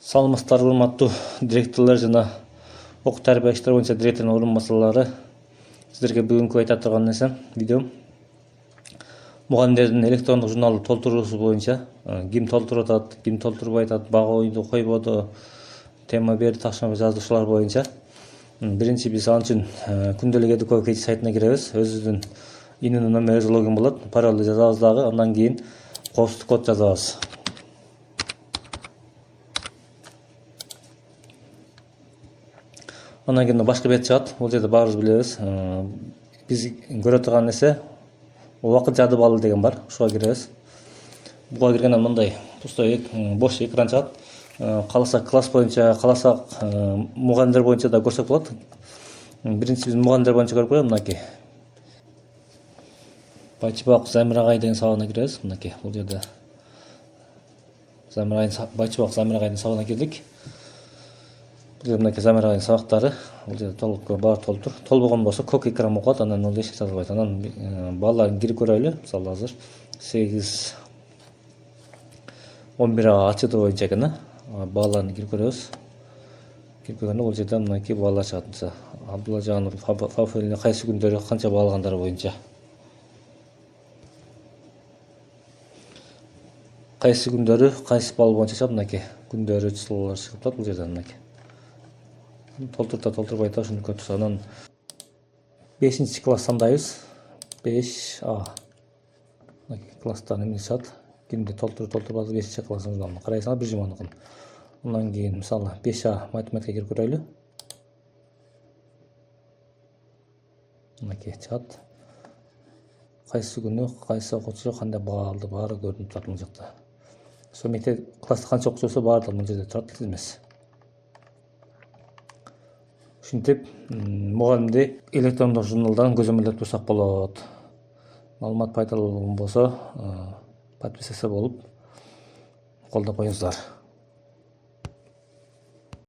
Саламатсыздар, урматтуу директорлор жана окуу тарбия иштери боюнча директордун орун басарлары. Сиздерге бүгүнкү айта турган нерсем видео мугалимдердин электрондук журналды толтуруусу боюнча ким толтуруп атат, ким толтурбай атат, бага койду, койбоду, тема берди, тапшырма жазуучулар боюнча. Биринчи биз ал үчүн күндөлүк Educo KG сайтына киребиз. Өзүбүздүн инин номер өзү логин болот. Паролду жазабыз дагы, андан кийин коопсуздук код жазабыз. Андан кийин башка бет чыгат. Бул жерде баарыбыз билебиз. Биз көрө турган нерсе убакыт жады баллы деген бар. Ушуга киребиз. Буга киргенден мындай пустой бош экран чыгат. Кааласак класс боюнча, кааласак мугалимдер боюнча да көрсөк болот. Биринчи биз мугалимдер боюнча көрүп коелу. Мынакей. Байчыбак Замирагай деген сабагына киребиз. Мынакей бул жерде Байчыбак Замирагайдын сабагына кирдик. Мынакей Замирагайдын сабактары. Бул жерде толук бар толтур. Толбогон болсо көк экран болуп калат. Андан эч жазылбайт. Анан балдарын кирип көрөлү. Мисалы азыр 8-11 ачыты боюнча экен. Балаларын кирип көрөбүз. Кирип көргөндө бул жерде мынакей балдар чыгат. Мисалы Абдулла Жанов, Фафелин кайсы күндөрү канча бал алгандары боюнча. Кайсы күндөрү кайсы бал боюнча чыгат. Мынакей күндөрү, числолор чыгып турат бул жерде. Мынакей толтурта толтурбай та ушуну көрүп турсак, анан 5-класс сандайбыз. 5А. Мынакей класстан эмне чыгат? Кимди толтурбады 5-класс журналын карайсыңар, бир жуманыкын. Андан кийин мисалы 5А математикага кирип көрөлү. Мынакей чыгат. Кайсы күнү кайсы окуучу кандай баа алды, баары көрүнүп турат бул жакта. Ошо мектеп класста канча окуучу болсо баардыгы бул жерде турат тизмеси. Ушинтип мугалимди электрондук журналдан көзөмөлдөп турсак болот. Маалымат пайдалуу болсо подписаться болуп колдоп коюңуздар.